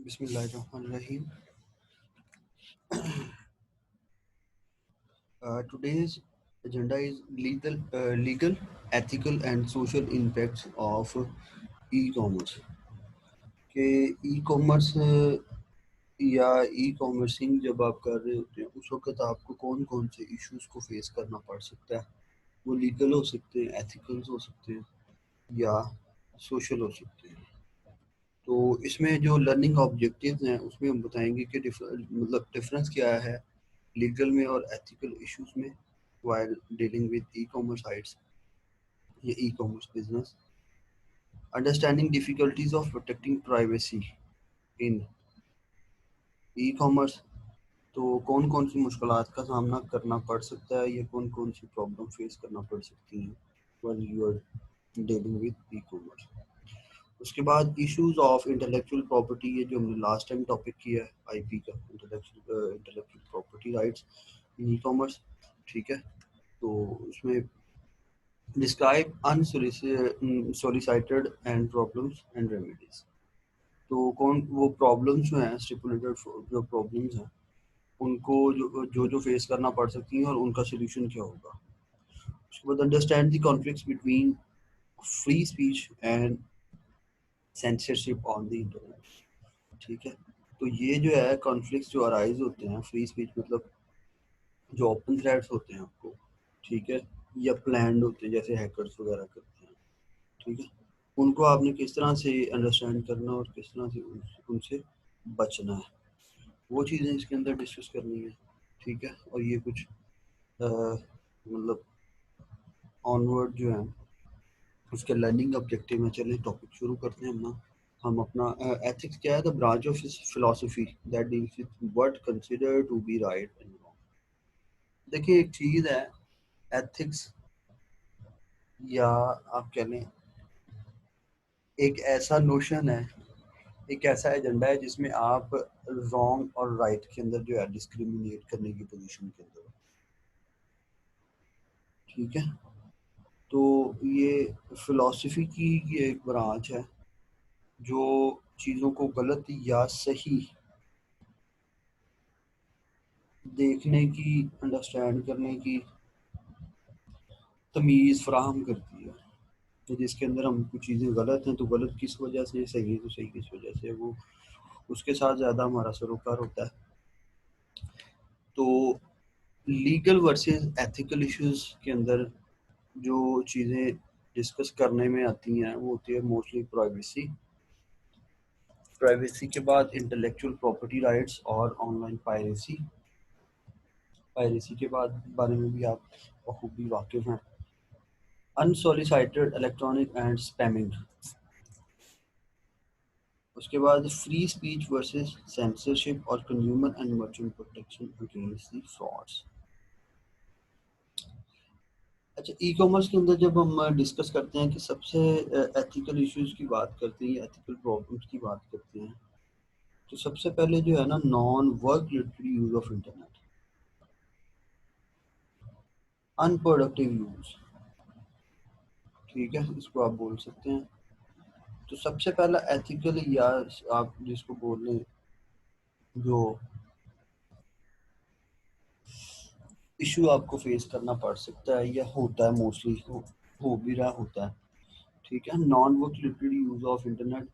Bismillahirrahmanirrahim. Today's agenda is legal, ethical, and social impacts of e-commerce. कि e-commerce या ई-कॉमर्सिंग जब आप कर रहे होते हैं उस वक्त आपको कौन कौन से इश्यूज को फेस करना पड़ सकता है। वो लीगल हो सकते हैं, एथिकल हो सकते हैं या सोशल हो सकते हैं। तो इसमें जो लर्निंग ऑब्जेक्टिव्स हैं उसमें हम बताएंगे कि मतलब डिफरेंस क्या है लीगल में और एथिकल इश्यूज में while dealing with e-commerce sites या e-commerce business, understanding difficulties of protecting privacy in e-commerce। तो कौन कौन सी मुश्किलात का सामना करना पड़ सकता है या कौन कौन सी प्रॉब्लम फेस करना पड़ सकती हैं while you are dealing with e-commerce। उसके बाद इश्यूज ऑफ इंटेलेक्चुअल प्रॉपर्टी, ये जो हमने लास्ट टाइम टॉपिक किया है आईपी का, इंटेलेक्चुअल प्रॉपर्टी राइट्स इन ई कॉमर्स। ठीक है, तो उसमें describe unsolicited and problems and remedies. तो कौन वो प्रॉब्लम्स जो हैं, स्टिपुलेटेड जो प्रॉब्लम्स हैं उनको जो फेस करना पड़ सकती हैं और उनका सोल्यूशन क्या होगा। उसके बाद understand the conflicts between free speech and censorship on the internet. ठीक है, तो ये जो है कॉन्फ्लिक्ट्स जो अराइज होते हैं, फ्री स्पीच मतलब जो ओपन थ्रेड्स होते हैं आपको, ठीक है, या प्लान्ड होते हैं जैसे हैकर्स वगैरह करते हैं। ठीक है, उनको आपने किस तरह से अंडरस्टैंड करना और किस तरह से उनसे बचना है, वो चीज़ें इसके अंदर डिस्कस करनी है। ठीक है, और ये कुछ मतलब ऑनवर्ड जो है उसके लर्निंग ऑब्जेक्टिव में। चले टॉपिक शुरू करते हैं हम अपना एथिक्स क्या है, the branch of philosophy that deals with what consider to be right and wrong. देखिए एक चीज़ है एथिक्स, या आप कह लें एक ऐसा नोशन है, एक ऐसा एजेंडा है जिसमें आप रॉन्ग और राइट के अंदर जो है डिस्क्रिमिनेट करने की पोजीशन के अंदर हो। ठीक है, तो ये फिलॉसफी की ये एक ब्रांच है जो चीज़ों को गलत या सही देखने की, अंडरस्टैंड करने की तमीज़ फराहम करती है। तो जिसके अंदर हम कुछ चीज़ें गलत हैं तो गलत किस वजह से, सही है तो सही किस वजह से, वो उसके साथ ज़्यादा हमारा सरोकार होता है। तो लीगल वर्सेस एथिकल इश्यूज के अंदर जो चीज़ें डिस्कस करने में आती हैं वो होती है मोस्टली प्राइवेसी, प्राइवेसी के बाद इंटेलेक्चुअल प्रॉपर्टी राइट्स और ऑनलाइन पायरेसी, पायरेसी के बाद बारे में भी आप बखूबी वाकिफ हैं, अनसोलिसिटेड इलेक्ट्रॉनिक एंड स्पैमिंग। उसके बाद फ्री स्पीच वर्सेस सेंसरशिप और consumer and merchant protection against the frauds. अच्छा, ई कॉमर्स के अंदर जब हम डिस्कस करते हैं कि सबसे एथिकल इश्यूज की बात करते हैं, एथिकल प्रॉब्लम्स की बात करते हैं, तो सबसे पहले जो है ना non work related use of internet, unproductive use. ठीक है, इसको आप बोल सकते हैं। तो सबसे पहला एथिकल, या आप जिसको बोल लें जो इशू आपको फेस करना पड़ सकता है या होता है, मोस्टली हो भी रहा होता है। ठीक है, non work related use of internet,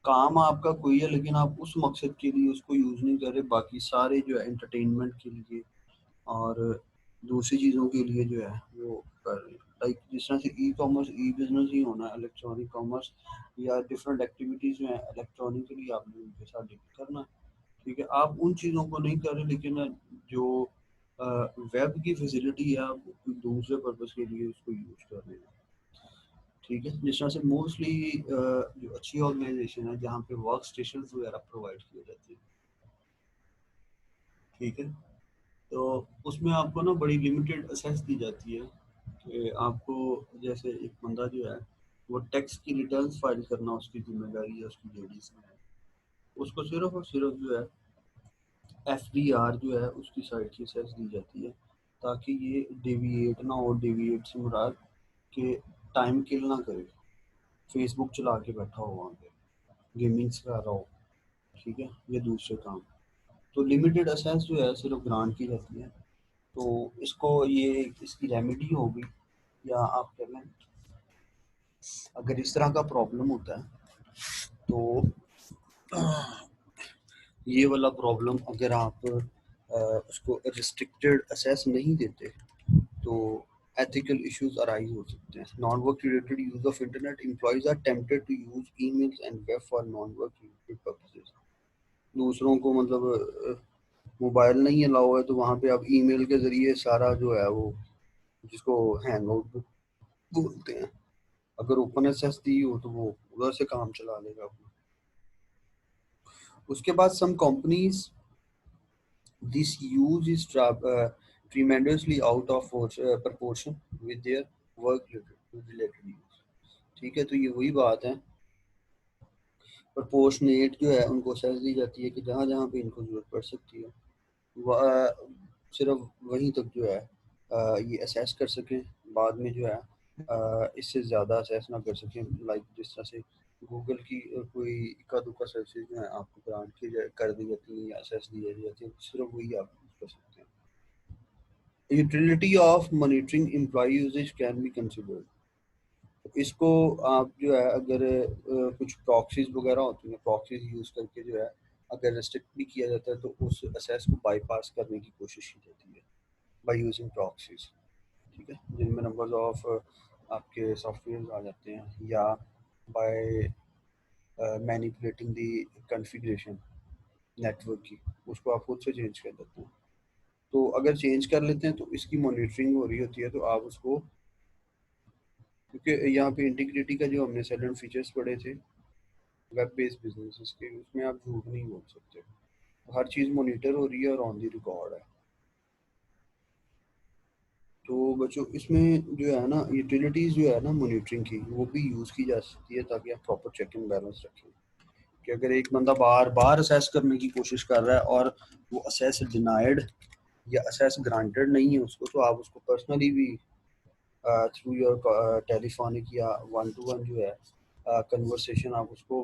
काम आपका कोई है लेकिन आप उस मकसद के लिए उसको यूज़ नहीं कर रहे, बाकी सारे जो है एंटरटेनमेंट के लिए और दूसरी चीज़ों के लिए जो है वो कर रहे हैं। लाइक जिस तरह से ई कॉमर्स, ई बिजनेस ही होना है, इलेक्ट्रॉनिक कॉमर्स या डिफरेंट एक्टिविटीज़ जो है इलेक्ट्रॉनिकली आपने उनके साथ डील करना है। ठीक है, आप उन चीज़ों को नहीं कर रहे लेकिन जो वेब की फैसिलिटी है आप दूसरे पर्पज़ के लिए उसको यूज़ कर रहे हैं। ठीक है, जिस तरह से मोस्टली जो अच्छी ऑर्गेनाइजेशन है जहाँ पे वर्क स्टेशन वगैरह प्रोवाइड किए जाते हैं। ठीक है, तो उसमें आपको ना बड़ी लिमिटेड असेस दी जाती है कि आपको, जैसे एक बंदा जो है वो टैक्स की रिटर्न्स फाइल करना उसकी जिम्मेदारी है, उसकी लेडीज में है, उसको सिर्फ और सिर्फ जो है एफडीआर जो है उसकी साइड की असेस दी जाती है ताकि ये डेविएट ना हो, डेविएट से मुराद कि टाइम किल ना करे, फेसबुक चला के बैठा हो वहाँ पे, गेमिंग्स कर रहा हो। ठीक है, ये दूसरे काम। तो लिमिटेड असेस जो है सिर्फ ग्रांट की जाती है। तो इसको ये इसकी रेमेडी होगी, या आप कह लें अगर इस तरह का प्रॉब्लम होता है तो ये वाला प्रॉब्लम अगर आप उसको रिस्ट्रिक्टेड असेस नहीं देते तो ethical issues arise हो सकते हैं। Non-work related use of internet, employees are tempted to use emails and web for non-work related purposes। दूसरों को मतलब मोबाइल नहीं अलाउ है तो वहाँ पे आप ईमेल के जरिए सारा जो है वो, जिसको हैंग आउट बोलते हैं, अगर ओपन एसएस दी हो तो वो उधर से काम चला लेगा अपना। उसके बाद some companies this use is tremendously out of proportion with their work related use। ठीक है, तो ये वही बात है, प्रपोर्शनेट जो है उनको सेंस दी जाती है कि जहाँ जहाँ पे इनको जरूरत पड़ सकती है वह सिर्फ वहीं तक जो है ये असेस कर सकें, बाद में जो है इससे ज़्यादा असेस ना कर सकें। लाइक जिस तरह से गूगल की कोई इक्का दुक्का सर्विसेज जो है आपको ग्रांट की कर दी जाती है या असेस दी जाती है, सिर्फ वही आप यूज़ कर सकते हैं। Utility of monitoring employ uses can be considered. इसको आप जो है अगर कुछ प्रॉक्सीज वगैरह होती हैं, प्रॉक्सीज यूज़ करके जो है अगर रेस्ट्रिक्ट भी किया जाता है तो उस असेस को बाईपास करने की कोशिश की जाती है बाय यूजिंग प्रॉक्सीज। ठीक है, जिनमें नंबर्स ऑफ आपके सॉफ्टवेयर आ जाते हैं, या by manipulating the configuration network की, उसको आप खुद से चेंज कर देते हैं। तो अगर चेंज कर लेते हैं तो इसकी मॉनिटरिंग हो रही होती है, तो आप उसको, क्योंकि यहाँ पे इंटीग्रिटी का जो हमने साइलेंट फीचर्स पढ़े थे वेब बेस्ड बिजनेसेस के, उसमें आप झूठ नहीं बोल सकते, हर चीज़ मॉनिटर हो रही है और ऑन दी रिकॉर्ड है। तो बच्चों इसमें जो है ना यूटिलिटीज़ जो है ना मॉनिटरिंग की, वो भी यूज़ की जा सकती है ताकि आप प्रॉपर चेक एंड बैलेंस रखें। कि अगर एक बंदा बार बार असेस करने की कोशिश कर रहा है और वो असेस डिनाइड या असेस ग्रांटेड नहीं है उसको, तो आप उसको पर्सनली भी थ्रू योर टेलीफोनिक या वन टू वन जो है कन्वर्सेशन आप उसको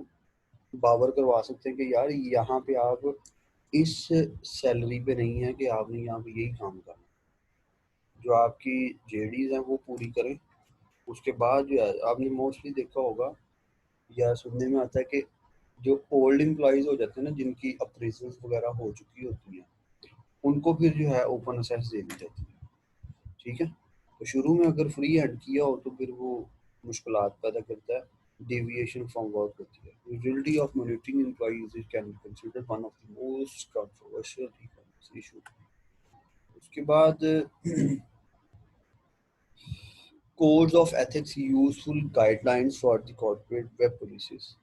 बावर करवा सकते हैं कि यार यहाँ पे आप इस सैलरी पे नहीं है कि आपने यहाँ पे यही काम करना, जो आपकी जेडीज हैं वो पूरी करें। उसके बाद जो है आपने मोस्टली देखा होगा या सुनने में आता है कि जो ओल्ड एम्प्लॉयज़ हो जाते हैं ना, जिनकी अप्रेजल्स वगैरह हो चुकी होती हैं, उनको फिर जो है ओपन असेस दे दी जाती है। ठीक है, तो शुरू में अगर फ्री हैंड किया हो तो फिर वो मुश्किलात पैदा करता है, डेविएशन फ्रॉम वर्क होती है। Utility of monitoring employ uses can be considered one of the most controversial issue. उसके बाद codes of ethics useful guidelines for the corporate web policies.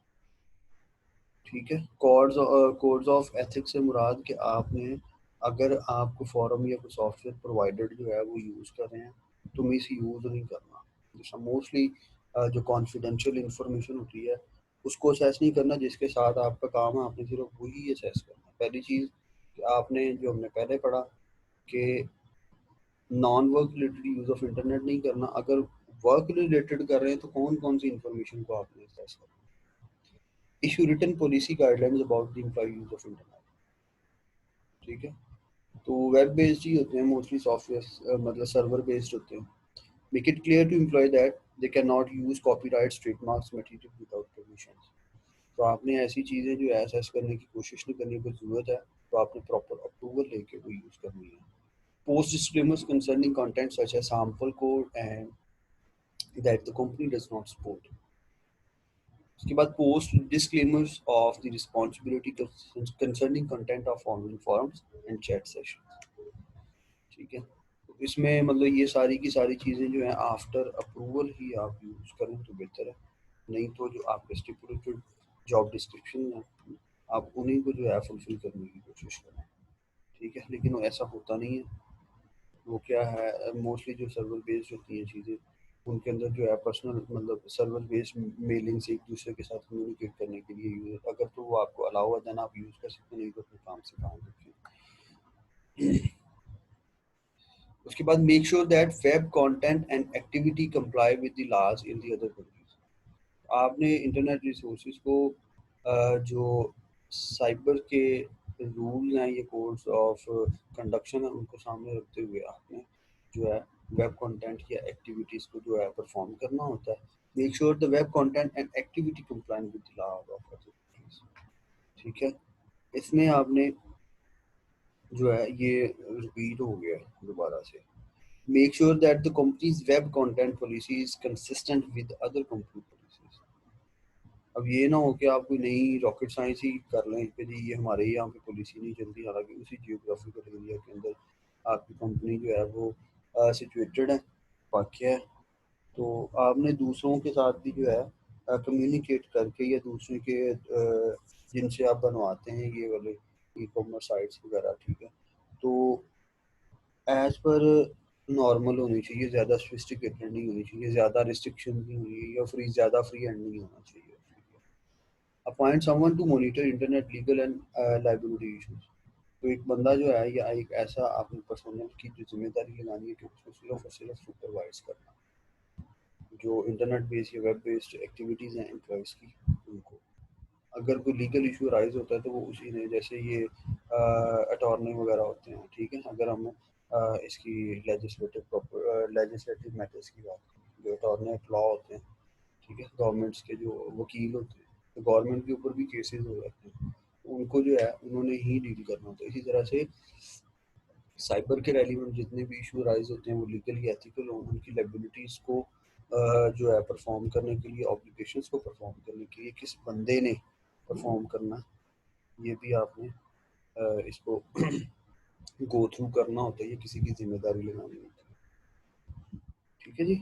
ठीक है, कोड्स ऑफ एथिक्स से मुराद कि आपने अगर आपको फॉरम या कोई सॉफ्टवेयर प्रोवाइडर जो है वो यूज़ कर रहे हैं तो मिस यूज़ नहीं करना। जैसा मोस्टली जो कॉन्फिडेंशियल इंफॉर्मेशन होती है उसको असेस नहीं करना, जिसके साथ आपका काम है आपने सिर्फ वही असेस करना। पहली चीज़ कि आपने जो हमने पहले पढ़ा कि non work related use of internet नहीं करना। अगर वर्क रिलेटेड कर रहे हैं तो कौन कौन सी इंफॉर्मेशन को आपने असेस करना। Issue written policy guidelines about the employ use of internet. ठीक है, तो वेब बेस्ड ही होते हैं मोस्टली सॉफ्टवेयर, मतलब सर्वर बेस्ड होते हैं। Make it clear to employ that they can not use copyrights trademarks material without permission. तो आपने ऐसी चीज़ें जो है असेस करने की कोशिश नहीं करनी, अगर ज़रूरत है तो आपने प्रॉपर अप्रूवल लेके वो यूज़ करनी है। Post disclaimers concerning content such as harmful code and that the company does not support. उसके बाद post disclaimers of the responsibility concerning content of online forums and chat session. ठीक है, तो इसमें मतलब ये सारी की सारी चीज़ें जो हैं आफ्टर अप्रूवल ही आप यूज़ करें तो बेहतर है। नहीं तो जो आपके स्टिपुलेटेड जॉब डिस्क्रिप्शन है आप उन्हीं को जो है फुलफिल करने की कोशिश करें। ठीक है, लेकिन वो ऐसा होता नहीं है। वो क्या है, मोस्टली जो सर्वर बेस्ड होती हैं चीज़ें उनके अंदर जो है पर्सनल मतलब सर्वर बेस्ड मेलिंग से एक दूसरे के साथ कम्युनिकेट करने के लिए यूज, अगर तो वो आपको अलाउ है देन आप यूज़ कर सकते हैं, नहीं तो अपने काम से काम रखिए। उसके बाद make sure that web content and activity comply with the laws in the other countries. आपने इंटरनेट रिसोर्सेज को जो साइबर के रूल हैं, ये कोड्स ऑफ कंडक्शन है, उनको सामने रखते हुए आपने जो है वेब कंटेंट या एक्टिविटीज़ को जो है परफॉर्म करना होता है। Make sure the web content and activity compliant with the law of authorities. ठीक है, इसमें आपने जो है ये रिपीट हो गया है दोबारा से। Make sure that the companies web content policy is consistent with other company policies. अब ये ना हो कि आप कोई नई रॉकेट साइंस ही कर लें कि जी ये हमारे यहाँ पे पॉलिसी नहीं चलती, हालांकि उसी जियोग्राफिकल एरिया के अंदर आपकी कंपनी जो है वो सिचुएटेड है, वाक़ है। तो आपने दूसरों के साथ भी जो है कम्युनिकेट करके या दूसरे के जिनसे आप बनवाते हैं ये वाले ई कॉमर्स साइट्स वगैरह, ठीक है, तो एज पर नॉर्मल होनी चाहिए, ज़्यादा सोफिस्टिकेटेड नहीं होनी चाहिए, ज़्यादा रिस्ट्रिक्शन नहीं होनी चाहिए, या ज़्यादा फ्री हैंड नहीं होना चाहिए। Appoint someone to monitor internet legal and liability issues. तो एक बंदा जो है या एक ऐसा आपने पर्सनल की जो जिम्मेदारी लगानी है कि उसको सिर्फ और सिर्फ सुपरवाइज करना, जो इंटरनेट बेस्ड या वेब बेस्ड एक्टिविटीज़ हैं एम्प्लॉयज़ की, उनको अगर कोई लीगल इशू राइज होता है तो वो उसी ने, जैसे ये अटॉर्नी वगैरह होते हैं, ठीक है, अगर हम इसकी लेजिस्लेटिव मैटर्स की बात करें, जो अटॉर्नी ऑफ लॉ होते हैं, ठीक है, गवर्नमेंट्स के जो वकील होते हैं, तो गवर्नमेंट के ऊपर भी केसेस हो जाते हैं, उनको जो है उन्होंने ही डील करना होता है। इसी तरह से साइबर के रेलिवेंट जितने भी इशू राइज होते हैं वो लीगल या एथिकल हो, उनकी लायबिलिटीज़ को जो है परफॉर्म करने के लिए, ऑब्लिगेशंस को परफॉर्म करने के लिए किस बंदे ने परफॉर्म करना है, ये भी आपने इसको गो थ्रू करना होता है, ये किसी की जिम्मेदारी लगानी होती है। ठीक है जी।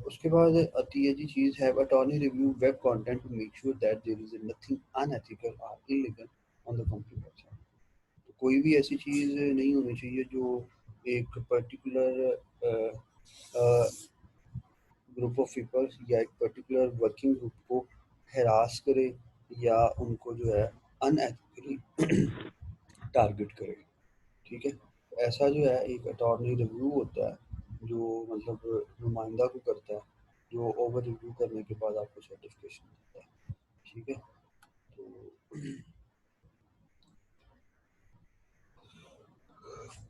उसके बाद आती है जी चीज़, have attorney review web content to make sure that there is nothing unethical और illegal on the company website. तो कोई भी ऐसी चीज़ नहीं होनी चाहिए जो एक पर्टिकुलर ग्रुप ऑफ पीपल्स या एक पर्टिकुलर वर्किंग ग्रुप को हैरास करे या उनको जो है अनएथिकली टारगेट करे। ठीक है, ऐसा जो है एक अटॉर्नी रिव्यू होता है जो मतलब नुमाइंदा को करता है, जो ओवर रिव्यू करने के बाद आपको सर्टिफिकेशन देता है। ठीक है, तो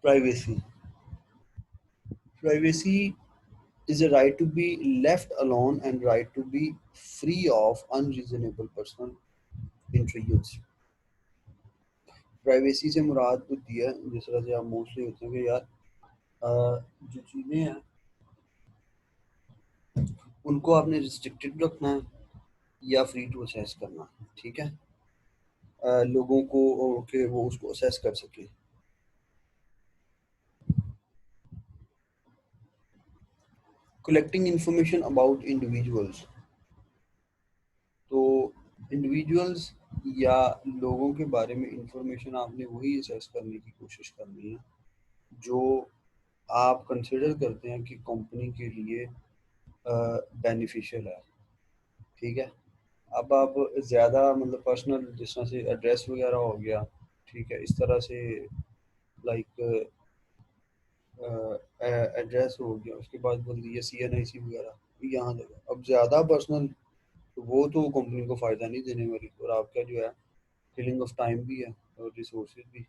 privacy, privacy is a right to be left alone and right to be free of unreasonable personal intrusions। Privacy से मुराद होती है, जिस तरह से आप मोस्टली होते हैं कि यार जो चीज़ें हैं उनको आपने रिस्ट्रिक्टेड रखना है या फ्री टू असेस करना है। ठीक है, लोगों को कि वो उसको असेस कर सके। कलेक्टिंग इंफॉर्मेशन अबाउट इंडिविजुअल्स, तो इंडिविजुअल्स या लोगों के बारे में इंफॉर्मेशन आपने वही असेस करने की कोशिश करनी है जो आप कंसिडर करते हैं कि कंपनी के लिए बेनिफिशियल है। ठीक है, अब आप ज़्यादा मतलब पर्सनल, जिस तरह से एड्रेस वगैरह हो गया, ठीक है, इस तरह से लाइक एड्रेस हो गया, उसके बाद बोल दिया CNIC वगैरह यहाँ लगा। अब ज़्यादा पर्सनल तो वो तो कंपनी को फ़ायदा नहीं देने वाली, और आपका जो है किलिंग ऑफ टाइम भी है और रिसोर्सेज भी।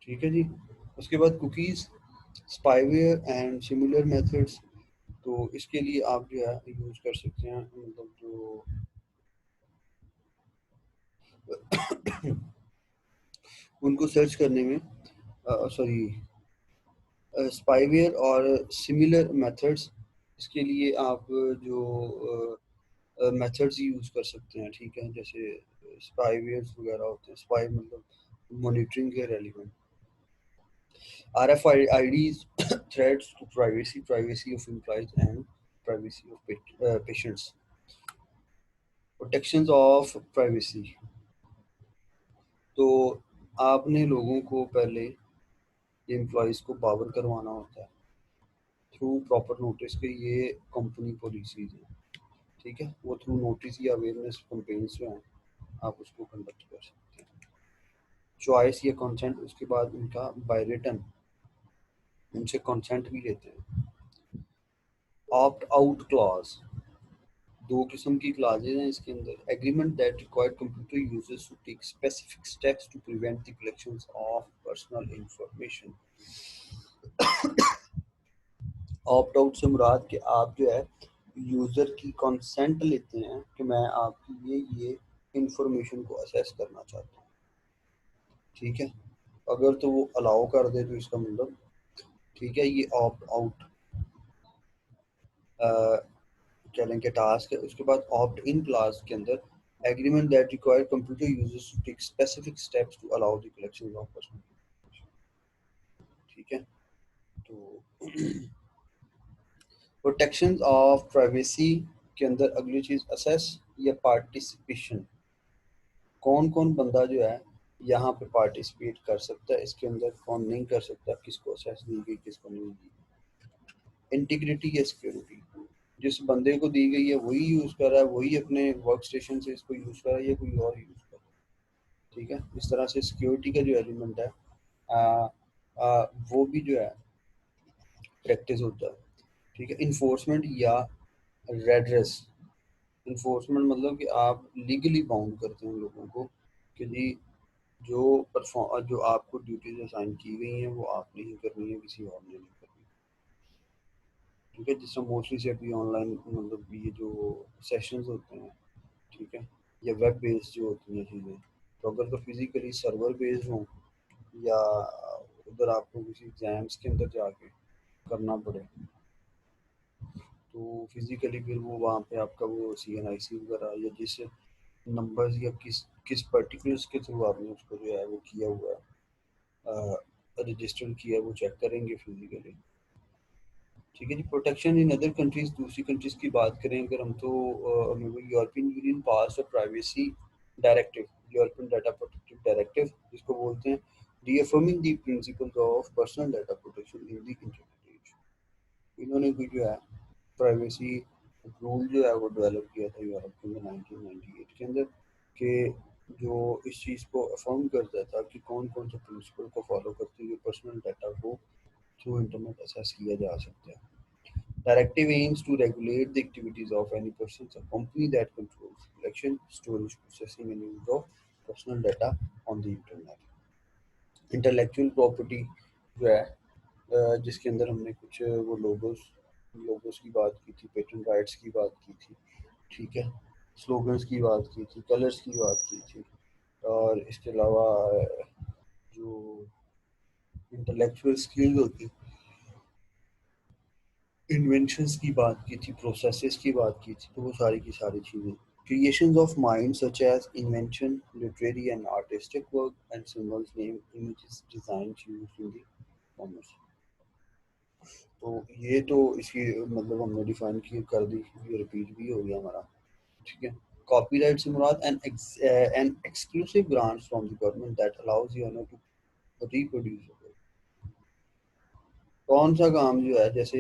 ठीक है जी। उसके बाद cookies, spyware and similar methods, तो इसके लिए आप जो है यूज़ कर सकते हैं, मतलब जो उनको सर्च करने में, सॉरी, स्पाईवेयर और सिमिलर मेथड्स, इसके लिए आप जो मेथड्स यूज़ कर सकते हैं, ठीक है, जैसे स्पाईवेयर्स वगैरह होते हैं, स्पाई मतलब मॉनिटरिंग के relevant, RFIDs, threats to privacy, privacy of employees and privacy of patients, protections of privacy। तो आपने लोगों को पहले एम्प्लॉयज़ को पावर करवाना होता है थ्रू प्रॉपर नोटिस के ये कंपनी पॉलिसीज हैं। ठीक है, वो थ्रू नोटिस या अवेयरनेस कैंपेन्स जो हैं आप उसको कंडक्ट कर सकते हैं। चॉइस या कंसेंट, उसके बाद उनका बाय रिटन उनसे कंसेंट भी लेते हैं। ऑप्ट आउट क्लॉज, दो किस्म की क्लासेज हैं इसके अंदर। Agreement that required computer users to take specific steps to prevent the collection of personal information. Opt out से मुराद कि आप जो है यूज़र की कंसेंट लेते हैं कि मैं आपकी ये इंफॉर्मेशन को असेस करना चाहता हूँ, ठीक है। अगर तो वो अलाउ कर दे तो इसका मतलब ठीक है, ये ऑप्ट आउट कह लें कि टास्क है। उसके बाद ऑप्ट इन क्लास के अंदर agreement that require computer users to take specific steps to allow the collection of personal, ठीक है। तो प्रोटेक्शन ऑफ प्राइवेसी के अंदर अगली चीज़ असेस या पार्टिसिपेशन। कौन कौन बंदा जो है यहाँ पे पार्टिसिपेट कर सकता है इसके अंदर, कौन नहीं कर सकता, किसको असेस दी गई किसको नहीं दी। इंटीग्रिटी या सिक्योरिटी, जिस बंदे को दी गई है वही यूज़ कर रहा है, वही अपने वर्क स्टेशन से इसको यूज़ कर रहा है या कोई और यूज़ कर रहा है, ठीक है। इस तरह से सिक्योरिटी का जो एलिमेंट है आ, वो भी जो है प्रैक्टिस होता है, ठीक है। इन्फोर्समेंट या रेडरेस। इन्फोर्समेंट मतलब कि आप लीगली बाउंड करते हैं लोगों को कि जी जो आपको ड्यूटीज असाइन की गई हैं वो आपने ही करनी है, किसी और ने नहीं करनी, ठीक है। जिससे मोस्टली से अभी ऑनलाइन मतलब ये जो सेशंस होते हैं, ठीक है, या वेब बेस्ड जो होती हैं चीज़ें, तो अगर तो फिजिकली सर्वर बेस्ड हों या उधर आपको किसी एग्जाम्स के अंदर जाके करना पड़े, तो फिजिकली फिर वो वहाँ पे आपका वो CNIC वगैरह या जिस नंबर्स या किस किस पर्टिकुलर्स के थ्रू आपने उसको जो है वो किया हुआ है, रजिस्टर किया है, वो चेक करेंगे फिजिकली, ठीक है जी। प्रोटेक्शन इन अदर कंट्रीज, दूसरी कंट्रीज की बात करें अगर हम तो European Union pass a privacy directive, European data protective directive जिसको बोलते हैं, reaffirming the principles of personal data protection in the internet age. इन्होंने भी जो है प्राइवेसी रूल जो है वो डेवलप किया था यूरोप के अंदर 1998 के अंदर, कि जो इस चीज़ को अफर्म करता था कि कौन कौन से प्रिंसिपल को फॉलो करते हुए पर्सनल डाटा को थ्रू इंटरनेट असेस किया जा सकता है। Directive aims to regulate the activities of any person or company that controls collection, storage, processing, and use of personal data on the internet. Intellectual property जो है जिसके अंदर हमने कुछ वो लोगोस लोगोस की बात की थी, पेटेंट राइट्स की बात की थी, ठीक है, स्लोगन्स की बात की थी, कलर्स की बात की थी, और इसके अलावा जो इंटेलेक्चुअल स्किल्स होती, इन्वेंशंस की बात की थी, प्रोसेसेस की बात की थी, तो वो सारी की सारी चीज़ें। Creations of mind such as invention, literary and artistic work, and symbols, name, images, designs used in the commerce. तो ये तो इसकी मतलब हमने डिफाइन की कर दी, ये रिपीट भी हो गया हमारा, ठीक है। कॉपीराइट से मुराद an exclusive grants from the government that allows the owner to reproduce. कौन सा काम जो है जैसे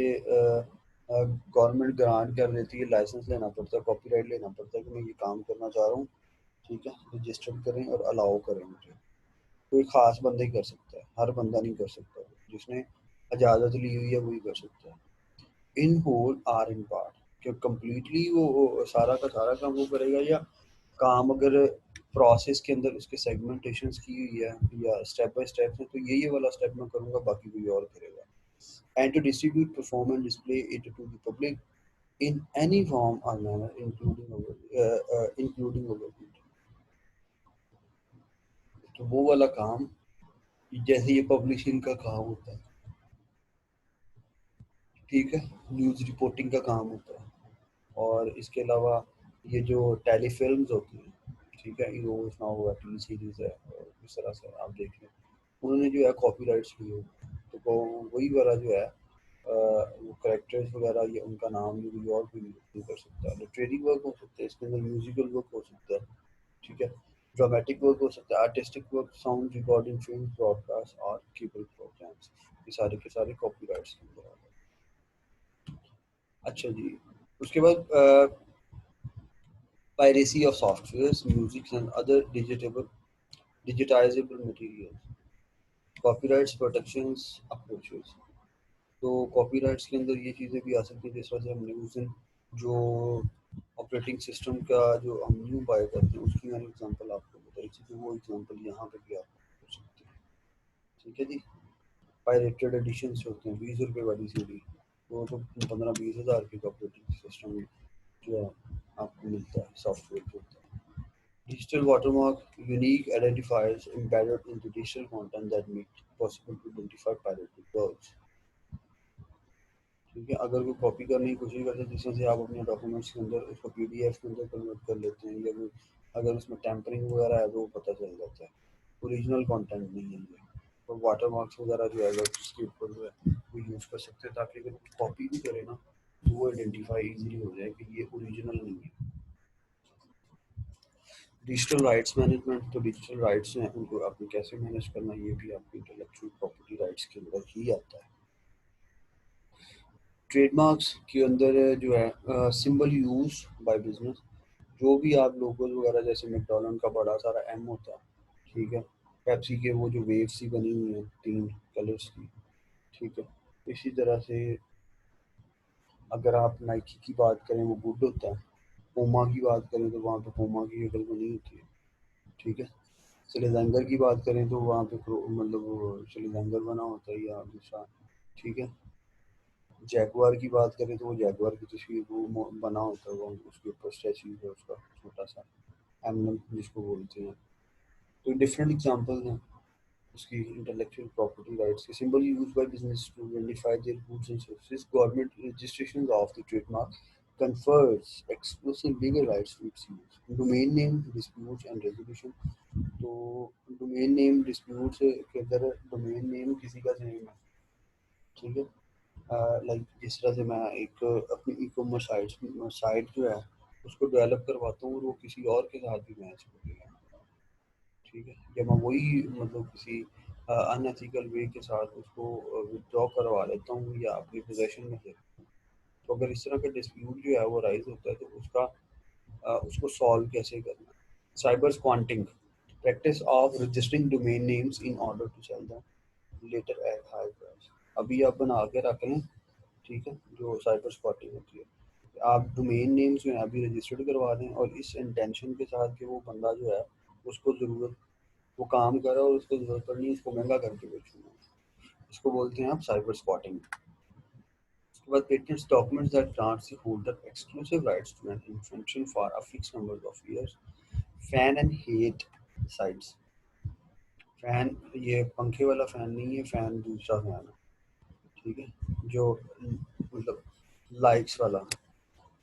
गवर्नमेंट ग्रांट कर देती है, लाइसेंस लेना पड़ता है, कॉपीराइट लेना पड़ता है कि मैं ये काम करना चाह रहा हूँ, ठीक है, रजिस्टर्ड करें और अलाउ करें मुझे। कोई ख़ास बंदा ही कर सकता है, हर बंदा नहीं कर सकता, जिसने इजाज़त ली हुई है वही कर सकता है। In whole or in part, कि कम्प्लीटली वो सारा का सारा काम वो करेगा, या काम अगर प्रोसेस के अंदर उसके सेगमेंटेशंस की हुई है या स्टेप बाय स्टेप है, तो ये वाला स्टेप मैं करूँगा, बाकी कोई और करेगा। And to distribute, perform, and display it to the public in any form or manner, including over the internet. तो वो वाला काम जैसे ये पब्लिशिंग का काम होता है, ठीक है, न्यूज़ रिपोर्टिंग का काम होता है, और इसके अलावा ये जो टेलीफिल्म्स होती हैं, ठीक है, हीरोज नाउ हुआ, टीवी सीरीज है, और इस तरह से आप देख लें, उन्होंने जो है कॉपीराइट्स लिए हुए हैं। तो वही वाला जो है वो करेक्टर्स वगैरह, ये उनका नाम भी कोई और भी नहीं कर सकता। लिटरेरी वर्क हो सकता है इसके अंदर, म्यूजिकल वर्क हो सकता है, ठीक है, ड्रामेटिक वर्क हो सकता है, artistic work, sound recording, film, broadcast और केबल प्रोग्राम्स, ये सारे के सारे कॉपीराइट्स के अंदर आ गए। अच्छा जी, उसके बाद piracy of softwares, music and other digitizable materials, copyrights protections approaches। तो कॉपीराइट्स के अंदर ये चीज़ें भी आ सकती हैं, जिस तरह से हमने उस दिन जो ऑपरेटिंग सिस्टम का जो हम न्यू बाय करते हैं उसकी मैंने एग्जांपल आपको बताई थी, तो वो एग्जांपल यहाँ पे भी आप कर सकते हैं। ठीक है जी। पायरेटेड एडिशन होते हैं 20 रुपये वाली सीडी, वो तो 15-20 हज़ार की ऑपरेटिंग सिस्टम जो है आपको मिलता है, सॉफ्टवेयर जो होता है। Digital watermark, unique identifiers embedded into digital content that make it possible to identify pirated works. ठीक है, अगर वो कॉपी करने की कोशिश करते हैं जिसमें से आप अपने डॉक्यूमेंट्स के अंदर उसको पीडीएफ के अंदर कन्वर्ट कर लेते हैं, या वो अगर उसमें टैंपरिंग वगैरह है तो वो पता चल जाता है, ओरिजिनल कंटेंट नहीं है ये। तो वाटर मार्क्स वगैरह जो है उसके ऊपर जो है वो यूज़ कर सकते हैं, ताकि अगर कॉपी भी करें ना तो वो आइडेंटिफाई इजीली हो जाए कि ये ओरिजिनल नहीं है। डिजिटल राइट्स मैनेजमेंट, तो डिजिटल राइट्स हैं उनको आपको कैसे मैनेज करना, ये भी आपको इंटेलेक्चुअल प्रॉपर्टी राइट्स के अंदर ही आता है। ट्रेडमार्क्स के अंदर जो है सिंबल यूज बाय बिजनेस, जो भी आप लोगोज वगैरह, जैसे मैकडॉनल्ड का बड़ा सारा एम होता है, ठीक है, पेप्सी के वो जो वेव्स सी बनी हुई हैं 3 कलर्स की, ठीक है, इसी तरह से अगर आप नाइकी की बात करें वो गुड होता है, पोमा की बात करें तो वहाँ पे पोमा की शक्ल बनी होती है, ठीक है, सिलेजेंडर की बात करें तो वहाँ पे मतलब सिलेजेंडर बना होता है या दूसरा, ठीक है, जैगवार की बात करें तो वो जैगवार की तस्वीर वो बना होता है, वो उसके ऊपर स्टैचू है उसका छोटा सा एम्बलम जिसको बोलते हैं। तो डिफरेंट एग्जांपल्स हैं उसकी इंटेलेक्चुअल प्रॉपर्टी राइट्स के। Symbol use by business to identify their goods and services, government registration of the trademark confers exclusive legal rights to its use. Domain name disputes and resolution, तो domain name disputes के अंदर domain name किसी का name है, ठीक है, like जिस तरह से मैं एक अपनी ई कॉमर्स साइट जो है उसको डेवलप करवाता हूँ और वो किसी और के साथ भी मैच कर रही है, ठीक है, या मैं वही मतलब किसी अनएथिकल वे के साथ उसको विदड्रॉ करवा लेता हूँ या अपनी पोजेशन में लेता हूँ। तो अगर इस तरह का डिस्प्यूट जो है वो राइज होता है तो उसको सॉल्व कैसे करना है। Cyber squatting, practice of registering domain names in order to sell them later at high price. अभी आप बना के रख लें, ठीक है, जो साइबर स्क्वाटिंग होती है, आप डोमेन नेम्स जो है अभी रजिस्टर्ड करवा दें और इस इंटेंशन के साथ कि वो बंदा जो है उसको ज़रूरत, वो काम कर रहा है और उसको ज़रूरत पड़नी है इसको महंगा करके बेचूंगा, इसको बोलते हैं आप साइबर स्क्वाटिंग। उसके बाद patents, documents that grants the holder exclusive rights to an invention for a fix number of years. Fan and hate sites, fan ये पंखे वाला फैन नहीं है, फैन दूसरा फैन है, ठीक है, जो मतलब लाइक्स वाला,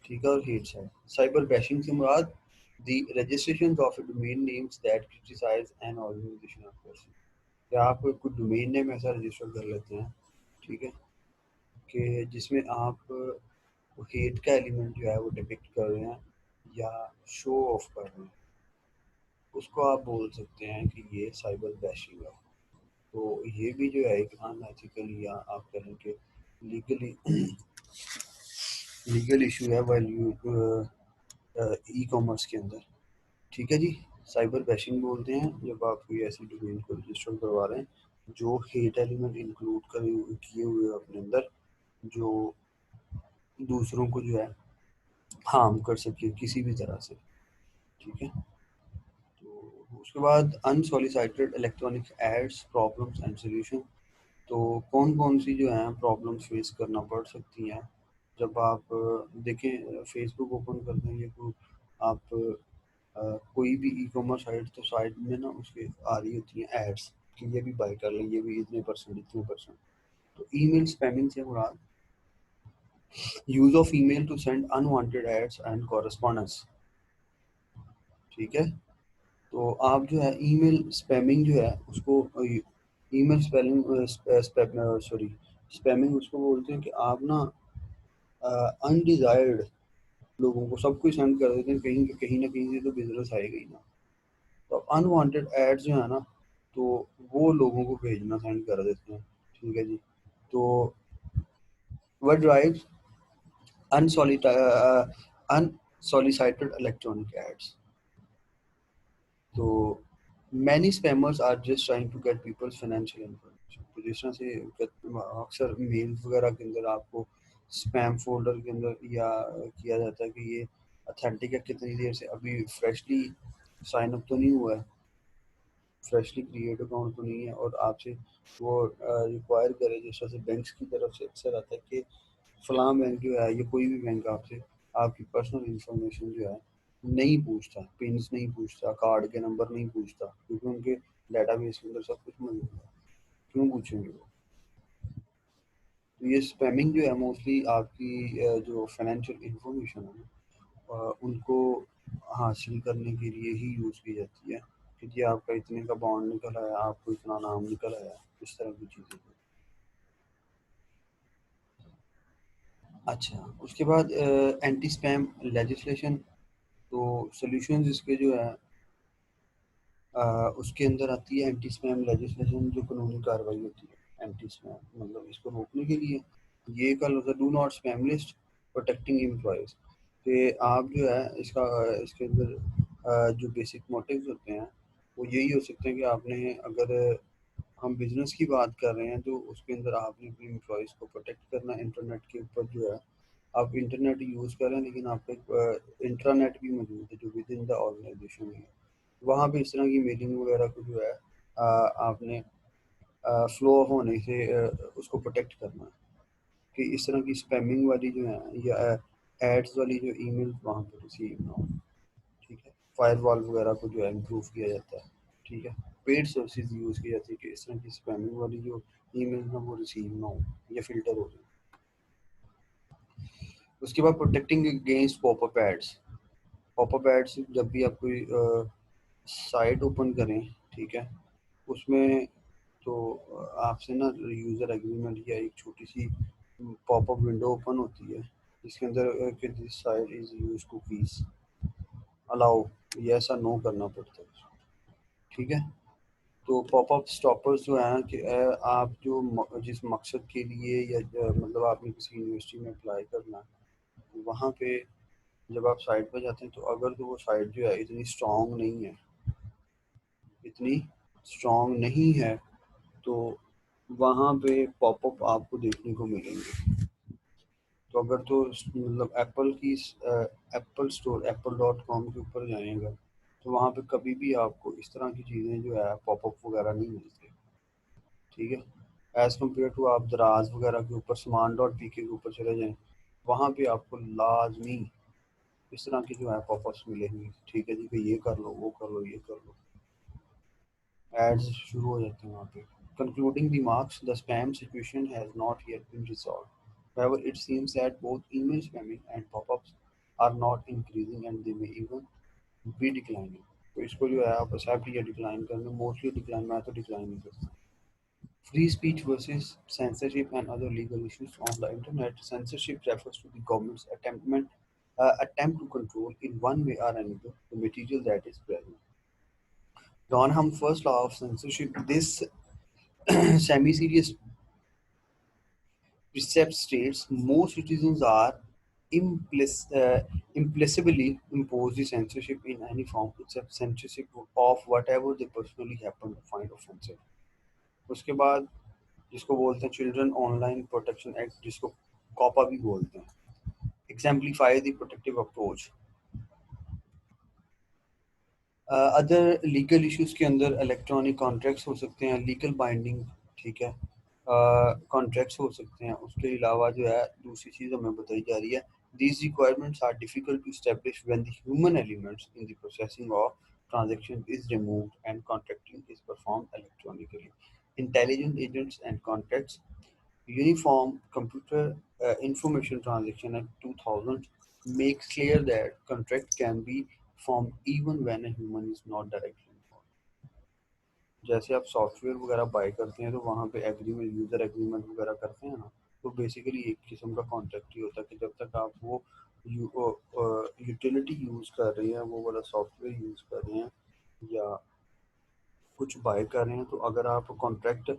ठीक है, और हेट है। साइबर बैशिंग से मुराद the registration of domain names that criticize an organization of person, या आप कुछ डोमेन नेम ऐसा रजिस्टर कर लेते हैं, ठीक है, कि जिसमें आप हेट का एलिमेंट जो है वो डिपिक्ट कर रहे हैं या शो ऑफ कर रहे हैं, उसको आप बोल सकते हैं कि ये साइबर बैशिंग है। तो ये भी जो है एक अनएथिकली या आप कहें कि लीगली लीगल इशू है वैल्यू ई कॉमर्स के अंदर, ठीक है जी। साइबर बैशिंग बोलते हैं जब आप कोई ऐसी डोमेन को रजिस्टर करवा रहे हैं जो हेट एलिमेंट इंक्लूड किए हुए हैं अपने अंदर, जो दूसरों को जो है हार्म कर सके किसी भी तरह से, ठीक है। तो उसके बाद unsolicited electronic ads, problems and solution, तो कौन कौन सी जो है प्रॉब्लम्स फेस करना पड़ सकती हैं जब आप देखें फेसबुक ओपन करते हैं, ये तो आप कोई भी ई कॉमर्स साइट, तो साइट में ना उसके आ रही होती हैं एड्स कि ये भी बाई कर लें, ये भी इतने परसेंट इतने परसेंट। तो ईमेल स्पैमिंग से मुराद use of email to send unwanted ads and correspondence, ठीक है। तो आप जो है ईमेल स्पैमिंग जो है उसको ईमेल स्पेलिंग सॉरी स्पैमिंग उसको बोलते हैं कि आप ना अनडिजायर्ड लोगों को सबको सेंड कर देते हैं, कहीं ना कहीं से तो बिजनेस आएगा ही ना। तो अनवांटेड एड्स जो है ना, तो वो लोगों को भेजना सेंड कर देते हैं, ठीक है जी। तो what drives unsolicited electronic ads, तो many spammers are just trying to get people's financial information, तो जिस तरह से अक्सर मेल्स वगैरह के अंदर आपको स्पैम फ़ोल्डर के अंदर या किया जाता है कि ये ऑथेंटिक है, कितनी देर से अभी फ्रेशली साइन अप तो नहीं हुआ है, फ्रेशली क्रिएट अकाउंट तो नहीं है, और आपसे वो रिक्वायर करे जिस तरह से बैंक्स की तरफ से अक्सर आता है कि फलां बैंक जो है या कोई भी बैंक आपसे आपकी पर्सनल इंफॉर्मेशन जो है नहीं पूछता, पिन्स नहीं पूछता, कार्ड के नंबर नहीं पूछता, क्योंकि उनके डेटाबेस के अंदर सब कुछ मौजूद है। क्यों पूछेंगे वो? तो ये स्पैमिंग जो है मोस्टली आपकी जो फाइनेंशियल इंफॉर्मेशन है उनको हासिल करने के लिए ही यूज़ की जाती है कि जी आपका इतने का बॉन्ड निकल आया, आपको इतना नाम निकल आया, इस तरह की चीज़ें। अच्छा, उसके बाद एंटी स्पैम लेजिस्लेशन, तो सॉल्यूशंस इसके जो है अ, उसके अंदर आती है एंटी स्पैम लेजिस्लेशन, जो कानूनी कार्रवाई होती है एंटी स्पैम मतलब इसको रोकने के लिए। ये कल होता है do not spam list protecting employees, कि आप जो है इसका इसके अंदर जो बेसिक मोटिव्स होते हैं वो यही हो सकते हैं कि आपने अगर हम बिजनेस की बात कर रहे हैं तो उसके अंदर आपने अपने एम्प्लॉयज़ को प्रोटेक्ट करना है। इंटरनेट के ऊपर जो है आप इंटरनेट यूज़ कर रहे हैं, लेकिन आपका एक इंट्रानेट भी मौजूद है जो विद इन द ऑर्गेनाइजेशन है। वहाँ पे इस तरह की मेलिंग वगैरह को जो है आपने फ्लो होने से उसको प्रोटेक्ट करना है कि इस तरह की स्पैमिंग वाली जो है या एड्स वाली जो ईमेल वहाँ पर रिसीव ना हो। ठीक है, फायरवॉल वगैरह को जो है इम्प्रूव किया जाता है। ठीक है, पेड सर्विसेज यूज़ की जाती है कि इस तरह की स्पैमिंग वाली जो ईमेल ना वो रिसीव ना हो या फिल्टर हो जाए। उसके बाद protecting against popup ads. Popup ads जब भी आप कोई साइट ओपन करें, ठीक है, उसमें तो आपसे ना यूज़र एग्रीमेंट या एक छोटी सी पॉपअप विंडो ओपन होती है जिसके अंदर कि this site is use cookies allow, ये ऐसा नो करना पड़ता है। ठीक है, तो पॉपअप स्टॉपर्स जो हैं कि आप जो जिस मकसद के लिए या मतलब आपने किसी यूनिवर्सिटी में अप्लाई करना है वहाँ पे जब आप साइट पर जाते हैं तो अगर तो वो साइट जो है इतनी स्ट्रॉन्ग नहीं है, इतनी स्ट्रॉन्ग नहीं है, तो वहाँ पे पॉपअप आपको देखने को मिलेंगे। तो अगर तो मतलब एप्पल की Apple store Apple dot com के ऊपर जाएगा तो वहाँ पे कभी भी आपको इस तरह की चीज़ें जो है पॉपअप वगैरह नहीं मिलती। ठीक है, एज़ कम्पेयर टू आप दराज वगैरह के ऊपर स्मान डॉट पी के ऊपर चले जाएँ, वहाँ पे आपको लाजमी इस तरह की जो है पॉपअप्स मिलेंगी। ठीक है जी, कि ये कर लो, वो कर लो, ये कर लो, एड्स शुरू हो जाते हैं वहाँ पे। Concluding remarks, the spam situation has not yet been resolved. However, it seems that both email spamming and pop-ups are not increasing and they may even be declining. तो इसको जो है आप एक्सेप्ट या डिक्लाइन करना, मोस्टली डिक्लाइन, मैं तो decline नहीं करता। Free speech versus censorship and other legal issues on the internet. Censorship refers to the government's attempt to control in one way or another the material that is present. Donham first law of censorship. This semi-serious precept states most citizens are implicitly impose the censorship in any form except censorship of whatever they personally happen to find offensive. उसके बाद जिसको बोलते हैं children online protection act, जिसको कॉपा भी बोलते हैं, exemplify the protective approach. Other legal issues के अंदर इलेक्ट्रॉनिक कॉन्ट्रैक्ट्स हो सकते हैं, लीगल बाइंडिंग, ठीक है, कॉन्ट्रैक्ट्स हो सकते हैं। उसके अलावा जो है दूसरी चीज़ हमें बताई जा रही है, these requirements are difficult to establish when the human elements in the processing of transaction is removed and contracting is performed electronically. Intelligent agents and contracts. Uniform Computer Information Transaction Act 2000 makes clear that contract can be formed even when a human is not directly involved. जैसे आप software वगैरह bye करते हैं तो वहाँ पे agreement, user agreement वगैरह करते हैं ना, तो बेसिकली एक किस्म का कॉन्ट्रैक्ट ही होता है कि जब तक आप वो यूटिलिटी यूज़ कर रहे हैं, वो वाला सॉफ्टवेयर यूज़ कर रहे हैं या कुछ बाय कर रहे हैं, तो अगर आप कॉन्ट्रैक्ट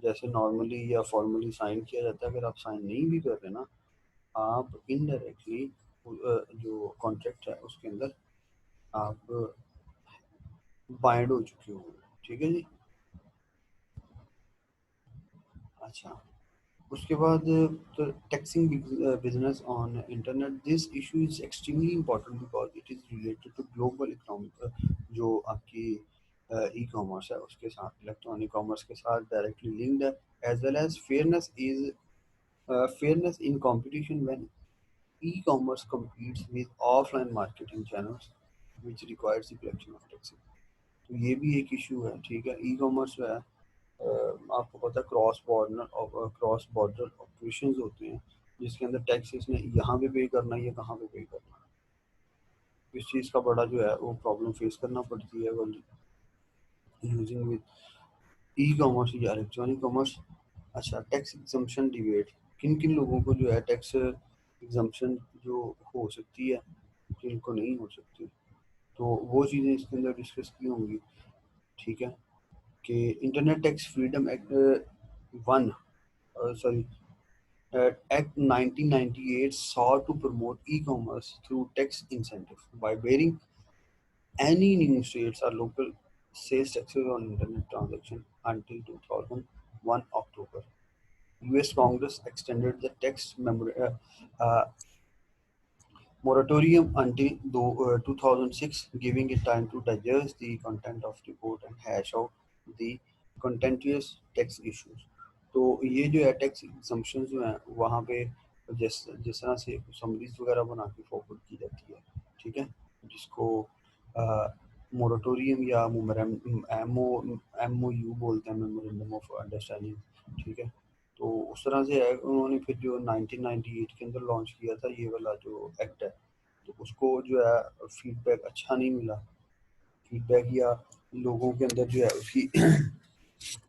जैसे नॉर्मली या फॉर्मली साइन किया जाता है, अगर आप साइन नहीं भी कर रहे ना, आप इनडायरेक्टली जो कॉन्ट्रैक्ट है उसके अंदर आप बाइंड हो चुके हो। ठीक है जी। अच्छा, उसके बाद तो taxing business on internet, this issue is extremely important because it is related to global economic, जो आपकी ई कॉमर्स है उसके साथ, इलेक्ट्रॉनिक कॉमर्स के साथ डायरेक्टली लिंक्ड है, as well as fairness in competition when e-commerce competes with offline marketing channels which requires the collection of taxes. तो ये भी एक इशू है, ठीक है। ई कॉमर्स जो है आपको पता है क्रॉस बॉर्डर ऑपरेशंस होते हैं, जिसके अंदर टैक्सेस ने यहाँ पे पे करना है या कहाँ पे पे करना है। इस चीज़ का बड़ा जो है वो प्रॉब्लम फेस करना पड़ती है यूजिंग विद ई कॉमर्स या इलेक्ट्रॉनिक कॉमर्स। अच्छा, टैक्स एग्जम्पशन डिबेट, किन किन लोगों को जो है टैक्स एग्जम्पशन जो हो सकती है, जिनको नहीं हो सकती, तो वो चीज़ें इसके अंदर डिस्कस की होंगी, ठीक है। कि internet tax freedom act one sorry Act 1998 sought to promote e-commerce through tax incentive by bearing any new states or local sales taxes on internet transaction until 2001 October. US Congress extended the uh, moratorium until 2006, giving it time to digest the content of report and hash out the contentious tax issues. तो ये जो है tax exemptions जो हैं वहाँ पे जिस जिस तरह से समरीज वगैरह बना के फॉरवर्ड की जाती है, ठीक है, जिसको मोरेटोरियम या एमओ एमओयू बोलते हैं, मेमोरेंडम ऑफ अंडरस्टैंडिंग, ठीक है। तो उस तरह से है, उन्होंने फिर जो 1998 के अंदर लॉन्च किया था ये वाला जो एक्ट है, तो उसको जो है फीडबैक अच्छा नहीं मिला, फीडबैक या लोगों के अंदर जो है उसकी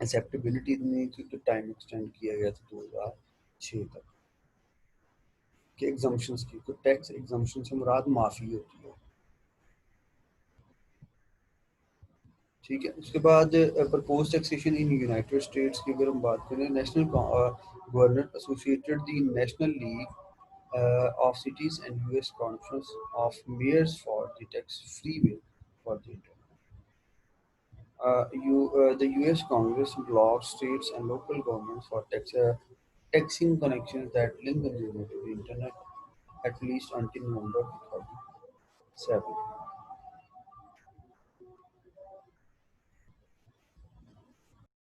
एक्सेप्टेबिलिटी इतनी नहीं थी, तो टाइम एक्सटेंड किया गया था 2006 तक के एग्जाम्पशंस की। तो टैक्स एग्जाम्पशन से मुराद माफ़ी होती है, ठीक है। उसके बाद propose taxation in United states की अगर हम बात करें, national governor associated the national league of cities and US conference of mayors for the tax-free bill for the internet. The US Congress blocks states and local governments for taxing connections that link consumers to the internet at least until November 2007.